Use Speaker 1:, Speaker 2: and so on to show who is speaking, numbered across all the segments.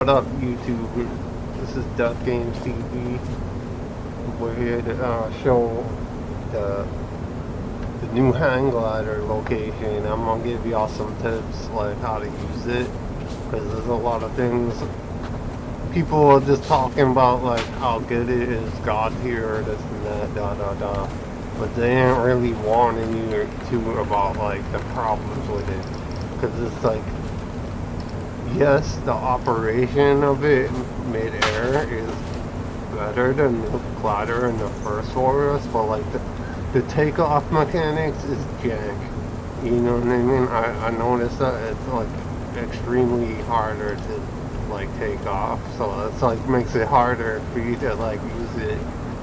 Speaker 1: What up, YouTube? This is Duck Games TV. We're here to show the the new hang glider location. I'm gonna give y'all some tips like how to use it, because there's a lot of things people are just talking about, like how good it is, God here, this and that, da da da. But they ain't really warning you to about like the problems with it, because it's like, yes, the operation of it mid-air is better than the glider in the first Forest, but like the takeoff mechanics is jank. You know what I mean? I noticed that it's like extremely harder to like take off, so it's like makes it harder for you to like use it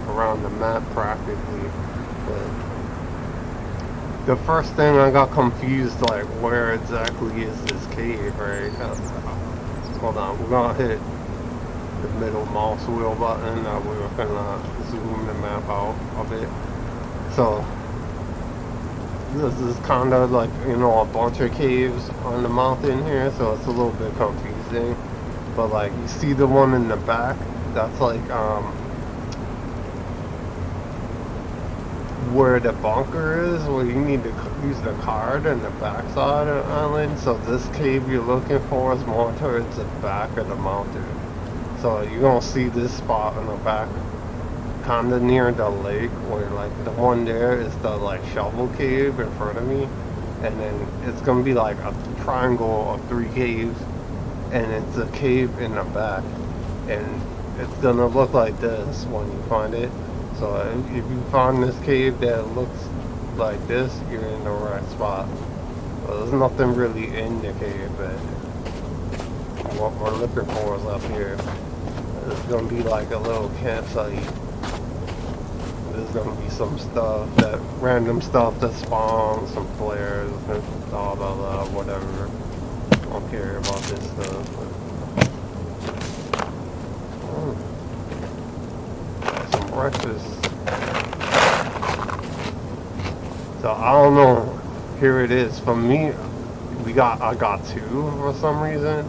Speaker 1: around the map practically. But the first thing I got confused, like where exactly is this cave, right? Hold on, we're gonna hit the middle mouse wheel button. We're gonna zoom the map out a bit. So this is kind of like, you know, a bunch of caves on the mountain here, so it's a little bit confusing. But like, you see the one in the back? That's like where the bunker is, where you need to use the card in the backside of the island. So this cave you're looking for is more towards the back of the mountain. So you're gonna see this spot in the back, kinda near the lake, where like the one there is the like shovel cave in front of me, and then it's gonna be like a triangle of 3 caves, and it's a cave in the back, and it's gonna look like this when you find it. So if you find this cave that looks like this, you're in the right spot. Well, there's nothing really in the cave, but what we're looking for is up here. There's gonna be like a little campsite. There's gonna be some stuff, that random stuff that spawns, some flares, and blah blah blah, whatever. I don't care about this stuff. Some breakfast. So I don't know. Here it is. For me, I got 2 for some reason.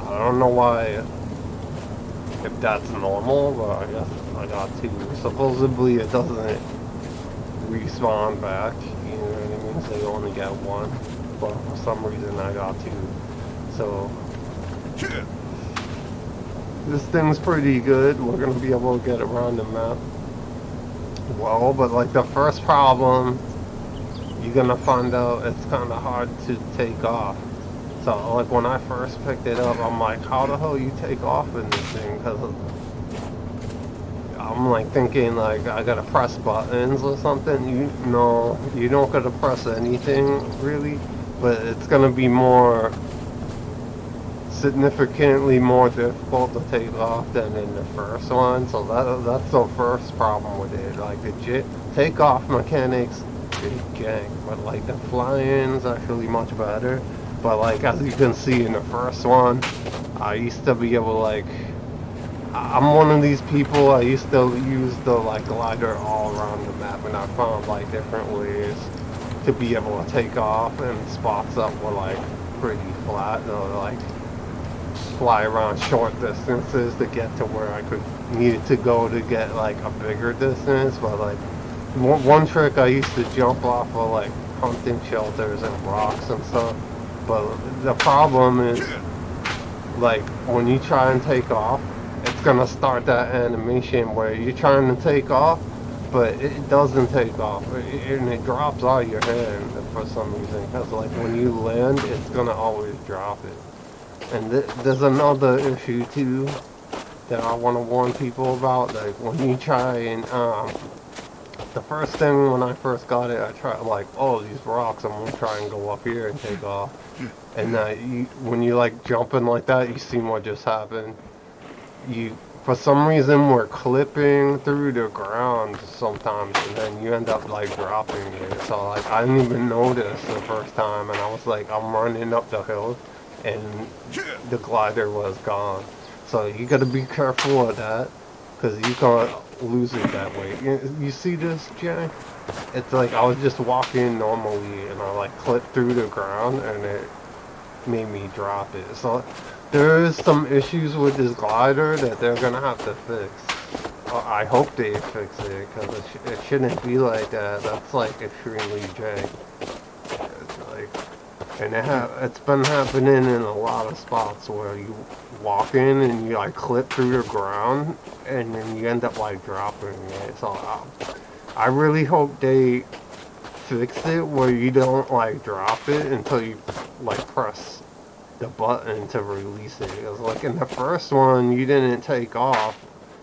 Speaker 1: I don't know why, if that's normal, but I guess I got 2. Supposedly it doesn't respawn back, you know what I mean? So you only get 1, but for some reason I got 2. So this thing's pretty good. We're gonna be able to get around the map well, but like the first problem, you're gonna find out it's kind of hard to take off. So like when I first picked it up, I'm like, how the hell you take off in this thing? Because I'm like thinking like I gotta press buttons or something. You don't gotta press anything really, but it's gonna be significantly more difficult to take off than in the first one. So that's the first problem with it. Like the takeoff mechanics is jank, but like the flying's actually much better. But like as you can see in the first one, I used to be able to like, I'm one of these people, I used to use the like glider all around the map, and I found like different ways to be able to take off in spots that were like pretty flat, or like fly around short distances to get to where I needed to go to get like a bigger distance. But like one trick, I used to jump off of like hunting shelters and rocks and stuff. But the problem is, like when you try and take off, it's gonna start that animation where you're trying to take off, but it doesn't take off, and it drops out of your hand for some reason. Because like when you land, it's gonna always drop it. And there's another issue too that I want to warn people about. Like when you try and the first thing when I first got it, I tried like, oh, these rocks, I'm gonna try and go up here and take off. And when you like jumping like that, you see what just happened. For some reason, we're clipping through the ground sometimes, and then you end up like dropping it. So like I didn't even notice the first time, and I was like, I'm running up the hill, and the glider was gone. So you gotta be careful of that, because you can't lose it that way. You see this, Jay? It's like I was just walking normally, and I like clipped through the ground, and it made me drop it. So there is some issues with this glider that they're gonna have to fix. I hope they fix it, because it shouldn't be like that. That's like extremely jank. It's like, and it's been happening in a lot of spots where you walk in and you like clip through the ground and then you end up like dropping it. So I really hope they fix it where you don't like drop it until you like press the button to release it. It was like in the first one you didn't take off,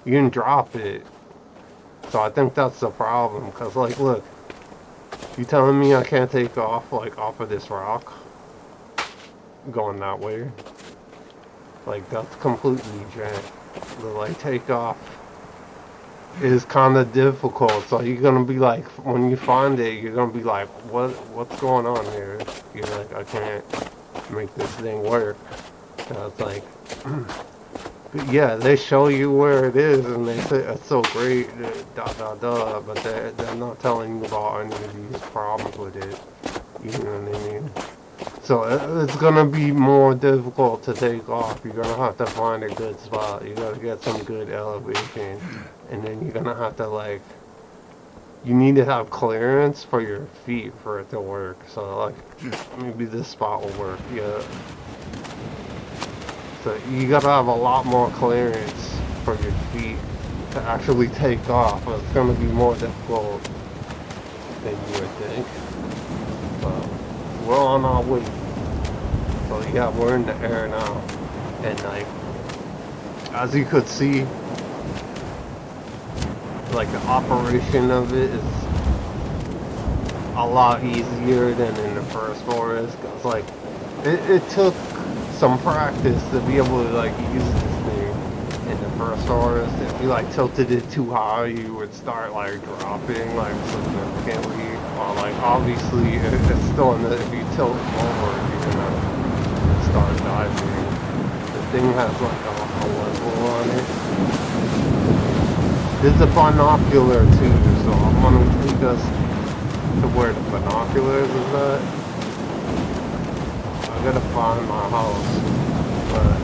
Speaker 1: you didn't drop it. So I think that's the problem, because like look, you telling me I can't take off like off of this rock going that way? Like that's completely jank. The like takeoff is kind of difficult, so you're gonna be like, when you find it, you're gonna be like, what's going on here? You're like, I can't make this thing work. So it's like, but yeah, they show you where it is, and they say it's so great, but they're not telling you about any of these problems with it. You know what I mean? So it's gonna be more difficult to take off. You're gonna have to find a good spot. You gotta get some good elevation, and then you're gonna have to like, you need to have clearance for your feet for it to work. So like, maybe this spot will work. Yeah. So you gotta have a lot more clearance for your feet to actually take off. It's gonna be more difficult than you would think. But we're on our way. So yeah, we're in the air now, and like, as you could see, like the operation of it is a lot easier than in the first forest. Cause like, it took some practice to be able to like use this thing in the first forest. If you like tilted it too high, you would start like dropping like significantly. Or like obviously it's still in the, if you tilt forward, you're gonna start diving. The thing has like a level on it. There's a binocular too, so I'm gonna take us to where the binoculars is at. I gotta find my house, but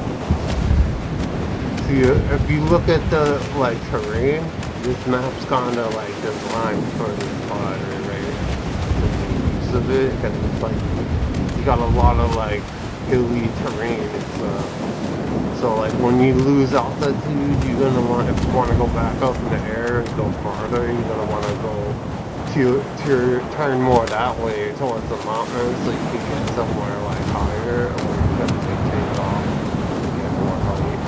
Speaker 1: see, if you look at the like terrain, this map's kind of like designed for this glider, right? The use of it, because it's like you got a lot of like hilly terrain. It's so like when you lose altitude, you're gonna want, if you want to go back up in the air and go farther, you're gonna want to go to turn more that way towards the mountains, so you can get somewhere like higher, or you have to take off to get more height.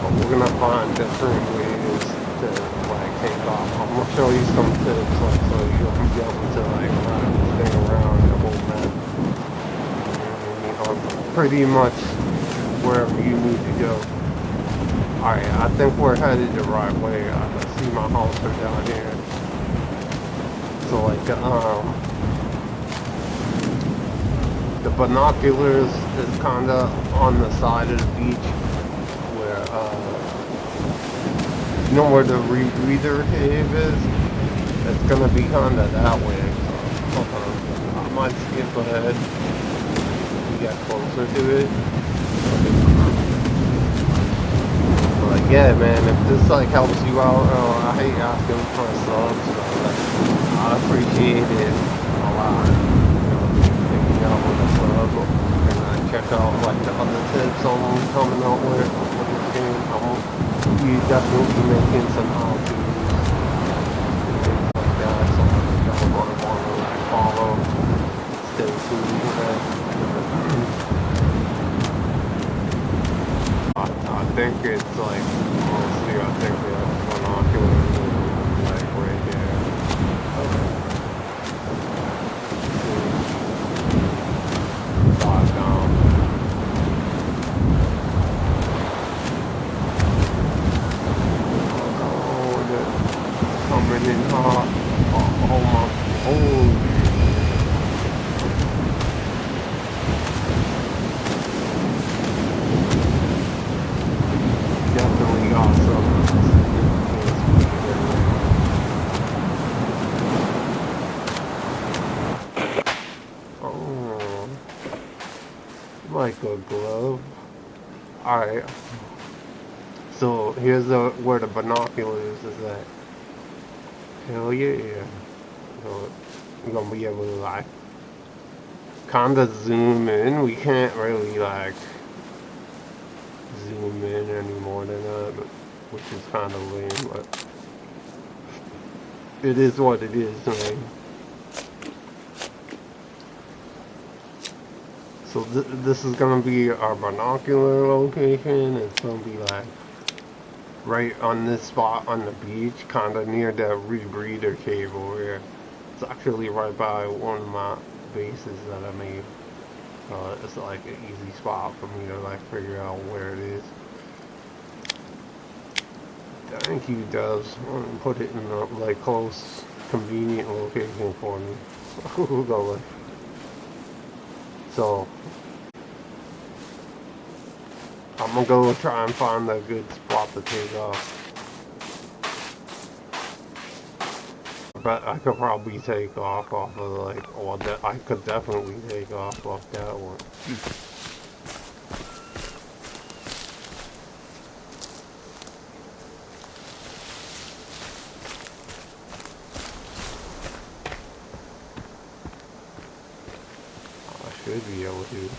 Speaker 1: But we're gonna find different ways to like take off. I'm gonna show you some tips, like so you'll be able to like ride this thing around the whole map. Pretty much wherever you need to go. Alright, I think we're headed the right way. I can see my house are down here. So like the binoculars is kinda on the side of the beach where you know where the rebreather cave is? It's gonna be kinda that way. So I might skip ahead. Get closer to it. But yeah, man, if this like helps you out, I hate asking for subs, but like, I appreciate it a lot. Taking out with a sub, and check out like the other tips I'm coming out with this game. I'm be definitely making some how-tos and things like that. So if y'all want to like follow, stay tuned for that. I think it's like, honestly, I think the binoculars are like right there. Dive down. Oh, they're coming in hot. Oh my, holy. Definitely awesome. Oh, like a glove. Alright, so here's where the binoculars is at. Hell yeah. So we're gonna be able to like kinda zoom in. We can't really like zoom in any more than that, which is kinda lame, but it is what it is, man. So this is gonna be our binocular location. It's gonna be like right on this spot on the beach, kinda near the rebreather cable here. It's actually right by one of my bases that I made. It's like an easy spot for me to like figure out where it is. Thank you, Doves. Put it in a like close, convenient location for me. We'll go with. So I'm gonna go try and find a good spot to take off. But I could probably take off of like, or I could definitely take off that one. I should be able to.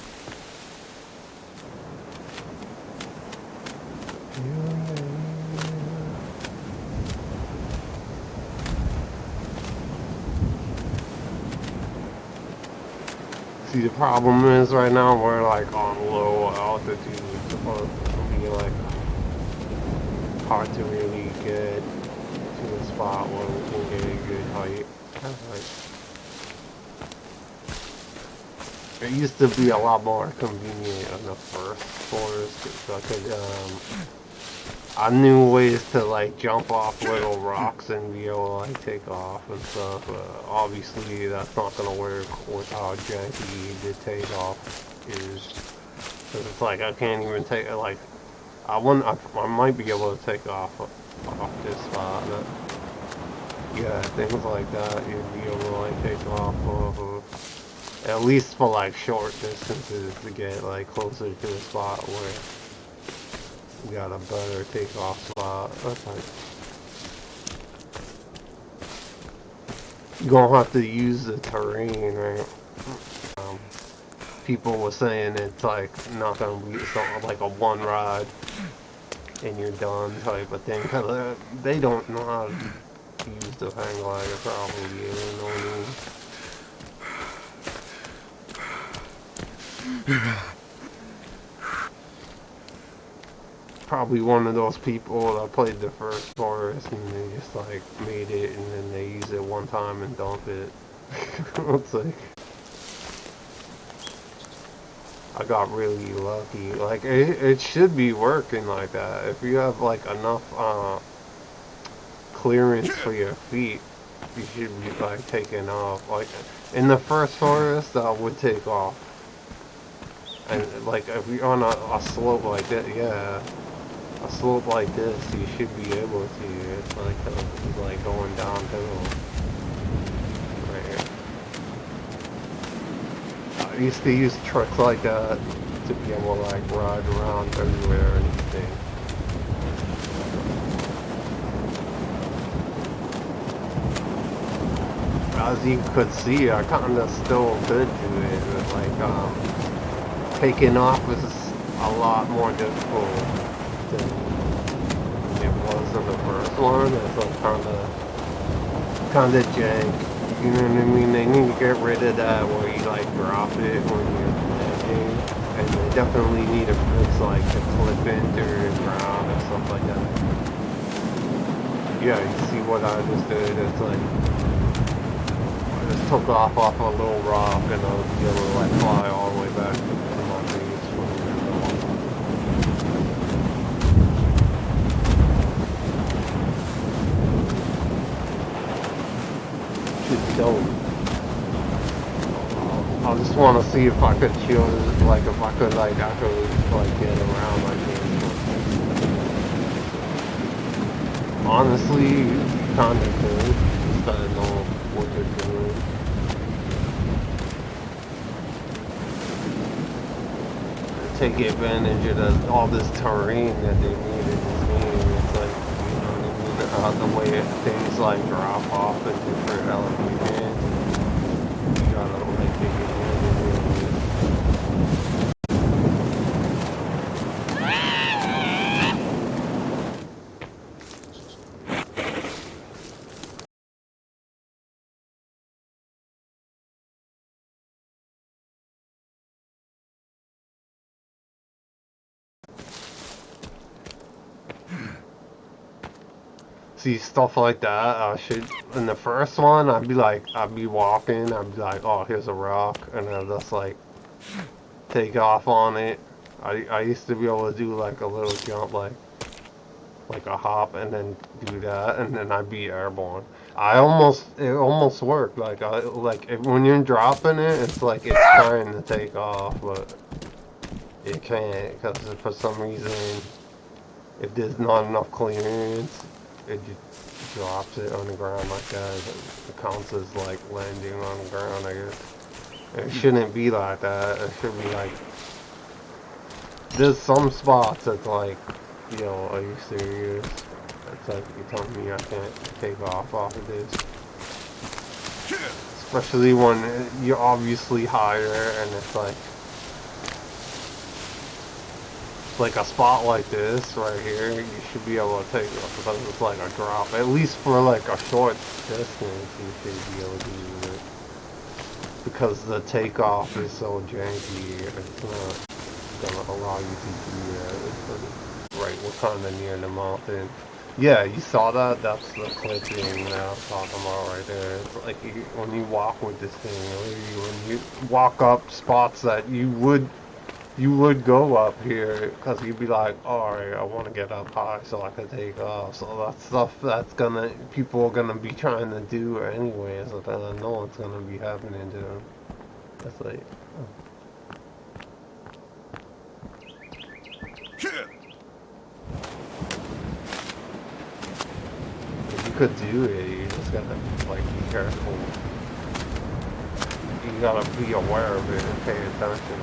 Speaker 1: See, the problem is right now we're like on low altitude. It's supposed to be like hard to really get to a spot where we can get a good height. It used to be a lot more convenient in the first forest because I knew ways to like jump off little rocks and be able to like take off and stuff. Obviously, that's not gonna work with how janky the takeoff is. Cause it's like I can't even take it. Like I might be able to take off this spot. But yeah, things like that you'd be able to like take off of. At least for like short distances to get like closer to the spot where we got a better takeoff spot. That's like you're gonna have to use the terrain, right? People were saying it's like not gonna be like a one ride and you're done type of thing because they don't know how to use the hang glider probably. You know what I mean? Probably one of those people that played the first forest and they just like made it and then they use it one time and dump it. It's like I got really lucky. Like it should be working like that. If you have like enough clearance for your feet, you should be like taking off. Like in the first forest, I would take off. And like if you're on a slope like that, yeah, a slope like this, you should be able to. It's like going downhill. Right here. I used to use tricks like that to be able to like ride around everywhere and everything. As you could see, I kinda still could do it, but like taking off is a lot more difficult than it was in the first one. It's like kinda jank. You know what I mean? They need to get rid of that where you like drop it when you're landing. And they definitely need to fix like the clip into the ground and stuff like that. Yeah, you see what I just did? It's like I just took off a little rock and I was able to like fly all the way back to my base. Dope. I just want to see if I could chill, like if I could like actually like get around like this. Honestly, kinda could, just gotta know what they're doing. take advantage of all this terrain that they made in this game. It's like, you know what I mean? The way things like drop off at different elevations. You gotta like take advantage of it. See, stuff like that, I should, in the first one, I'd be walking, I'd be like, oh, here's a rock, and I'd just like, take off on it. I used to be able to do like a little jump, like a hop, and then do that, and then I'd be airborne. It almost worked, when you're dropping it, it's like it's trying to take off, but it can't, because for some reason, if there's not enough clearance, it just drops it on the ground like that. It counts as like landing on the ground, I guess. It shouldn't be like that. It should be like, there's some spots that's like, yo, are you serious? It's like, you're telling me I can't take off of this. Especially when you're obviously higher and it's like a spot like this right here, you should be able to take it because it's like a drop. At least for like a short distance, you should be able to do it. Because the takeoff is so janky, it's not gonna allow you to do that. Right, we're kind of near the mountain. Yeah, you saw that? That's the clipping that I was talking about right there. It's like when you walk with this thing, when you walk up spots that you would go up here, because you'd be like, alright, I want to get up high so I can take off. So that's stuff that's people are gonna be trying to do anyway, so then I know it's gonna be happening to them. That's like, oh. You could do it, you just gotta like be careful. You gotta be aware of it and pay attention.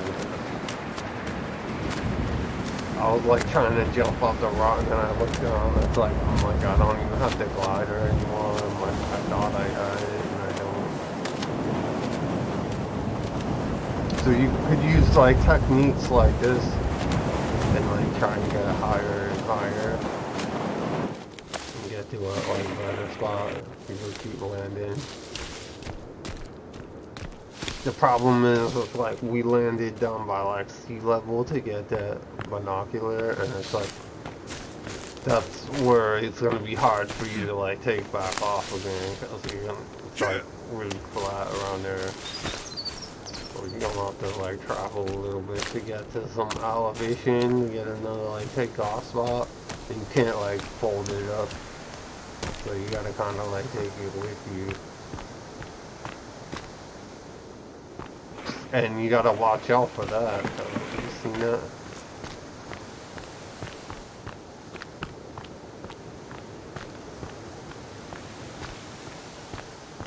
Speaker 1: I was like trying to jump off the rock and then I looked down and it's like, oh my god, I don't even have the glider anymore. I'm like, I thought I had it and I don't. So you could use like techniques like this and like try and get higher and higher and get to a like better spot if you keep landing. The problem is, it's like we landed down by like sea level to get that binocular, and it's like that's where it's gonna be hard for you to like take back off again because it's like really flat around there. So you're gonna have to like travel a little bit to get to some elevation to get another like takeoff spot, and you can't like fold it up, so you gotta kind of like take it with you. And you gotta watch out for that. Have you seen that?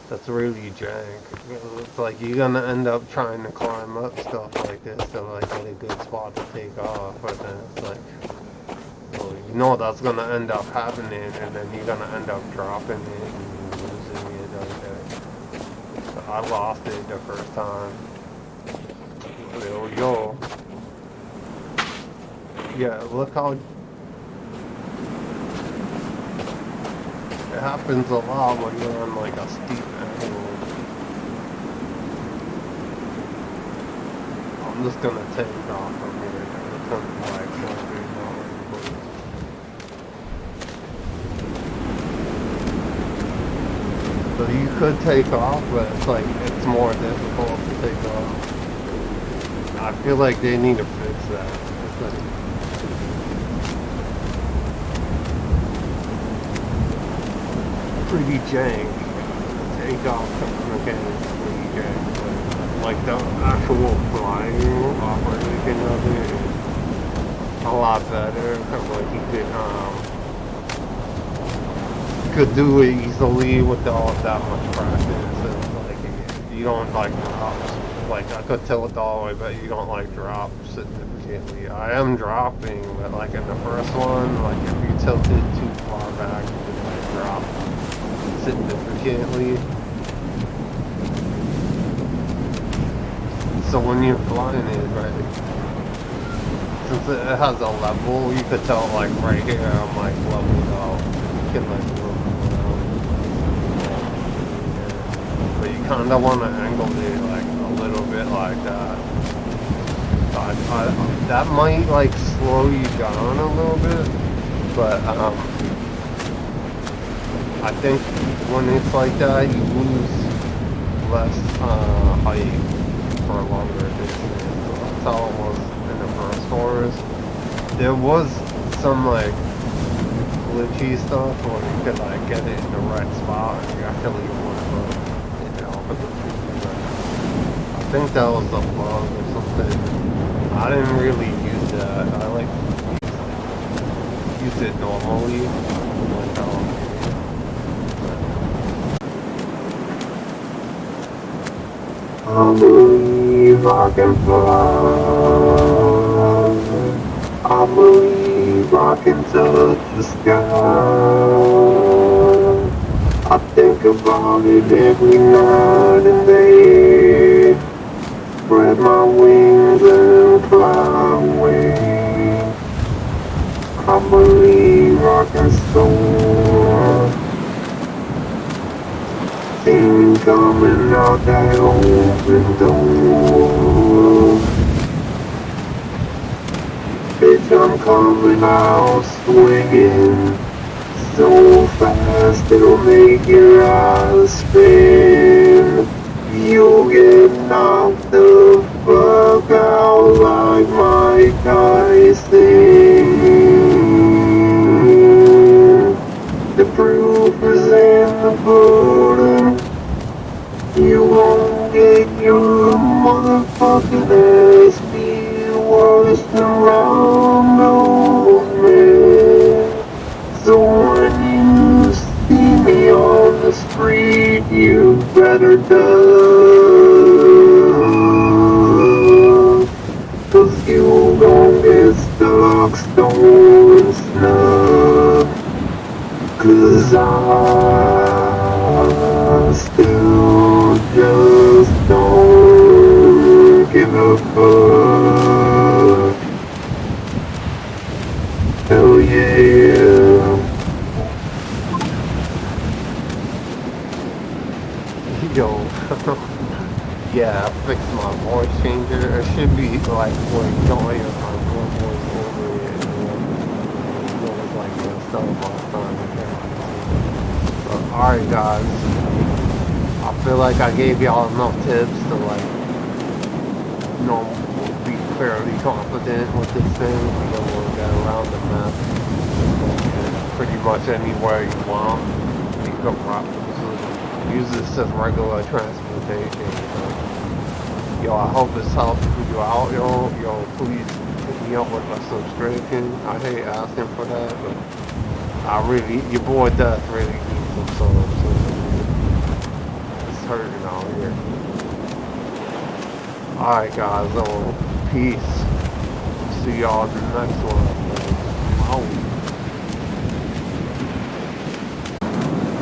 Speaker 1: That's really jank. It's like you're gonna end up trying to climb up stuff like this to like get a good spot to take off, but then it's like, well, you know that's gonna end up happening, and then you're gonna end up dropping it and losing it like that. So I lost it the first time. There we go. Yeah, look how it happens a lot when you're on like a steep angle. I'm just gonna take off from here. It's gonna be like so you could take off, but it's like it's more difficult to take off. I feel like they need to fix that. It's like, pretty jank. Takeoff mechanics pretty jank. But like the actual flying operation of it is a lot better. Like you could do it easily without that much practice. And like you don't like drop. Like I could tilt all the way, but you don't like drop significantly. I am dropping, but like in the first one, like if you tilt it too far back, you can like drop significantly. So when you're flying it, right, since it has a level, you could tell like right here I'm like leveled out. You can like look around. But you kind of want to angle it like a little bit like that. That might like slow you down a little bit, but I think when it's like that, you lose less height for a longer distance. So that's how it was in the first Forest. There was some like glitchy stuff where you could like get it in the right spot and you actually would have hit it off of the tree. But I think that was a bug or something. I didn't really use that. I like use it normally. Like, I believe I can fly. I believe I can touch the sky. I think about it every night and day. Spread my wings and fly away. I believe I can soar. See me coming out that open door. Bitch, I'm coming out swinging so fast it'll make your eyes spin. You'll get knocked the fuck out like Mike Tyson. The proof is in the pudding. You won't get your motherfucking ass beat worse than Rambo, man. So when you see me on the street, you better duck. 'Cause you gon' get stuck, stolen, snuck. 'Cause I still just don't give a fuck. Hell yeah. Yo, yeah, I fixed my voice changer. It should be like when don't hear my voice over it. It was like messed up last time. Alright guys, I feel like I gave y'all enough tips to like, you know, be fairly confident with this thing. Be able to get around the map and pretty much anywhere you want. You can use this as regular transportation. Yo, I hope this helps you out, yo. Yo, please hit me up with a subscription. I hate asking for that, but I really, your boy Death really needs some subs. It's hurting out here. Alright guys, peace. See y'all in the next one.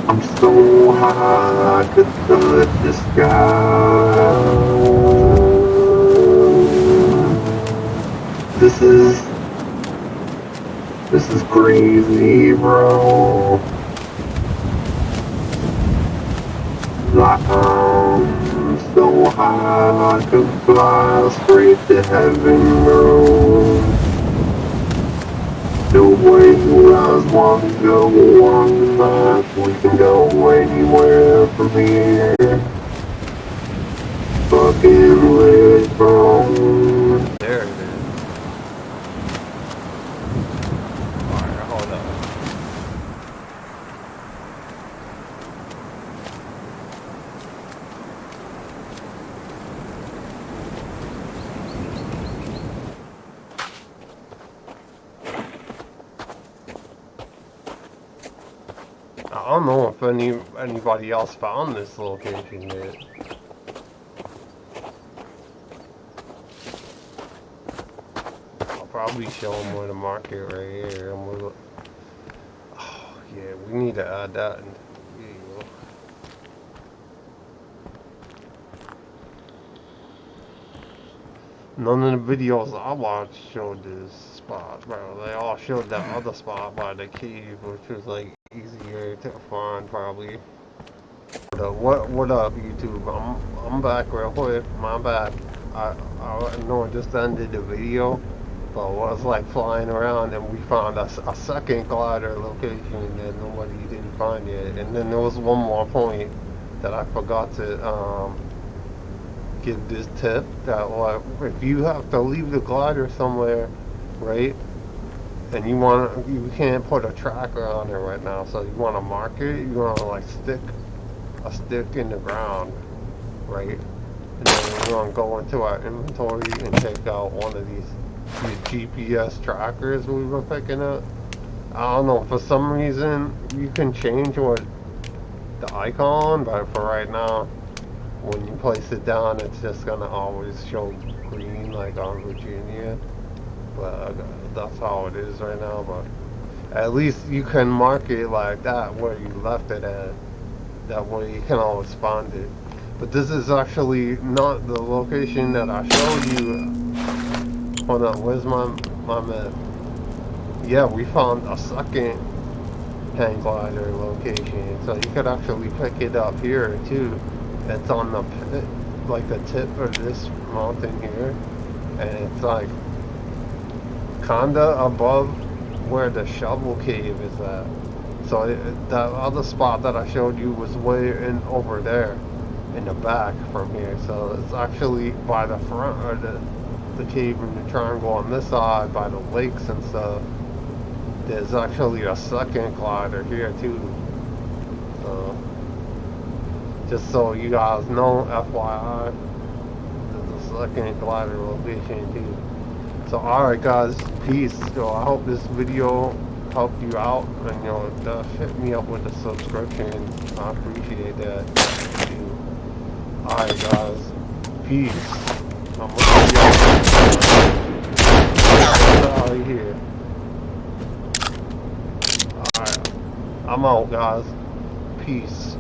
Speaker 1: I'm so high I could touch the sky. This is crazy, bro. Like I'm so high I could fly straight to heaven, bro. The way you guys want to go on the map, we can go anywhere from here. Fucking lit, bro. There it is. Alright, hold up. I don't know if anybody else found this location yet. probably show them where the market right here. And we'll, oh, yeah, we need to add that in the video. None of the videos I watched showed this spot, bro. They all showed that other spot by the cave, which was like easier to find, probably. What up, YouTube? I'm back real quick. My bad. I know I just ended the video, but I was like flying around and we found a second glider location that nobody didn't find yet. And then there was one more point that I forgot to give this tip that if you have to leave the glider somewhere, right? And you can't put a tracker on it right now, so you want to mark it. You want to like stick a stick in the ground, right? And then we're gonna go into our inventory and take out one of these GPS trackers we were picking up. I don't know, for some reason you can change what the icon, but for right now, when you place it down, it's just gonna always show green like on Virginia. But that's how it is right now. But at least you can mark it like that where you left it at. That way you can always find it. But this is actually not the location that I showed you. Hold on, where's my map? Yeah, we found a second hang glider location. So you could actually pick it up here too. It's on the pit, like the tip of this mountain here. And it's like kinda above where the shovel cave is at. So the other spot that I showed you was way in over there in the back from here. So it's actually by the front of the cave in the triangle on this side by the lakes and stuff. There's actually a second glider here too. So just so you guys know, FYI, there's a second glider location too. So alright guys, peace. So I hope this video helped you out, and you know, just hit me up with a subscription. I appreciate that too. Alright guys, peace. I'm gonna get out of here. Alright, I'm out guys. Peace.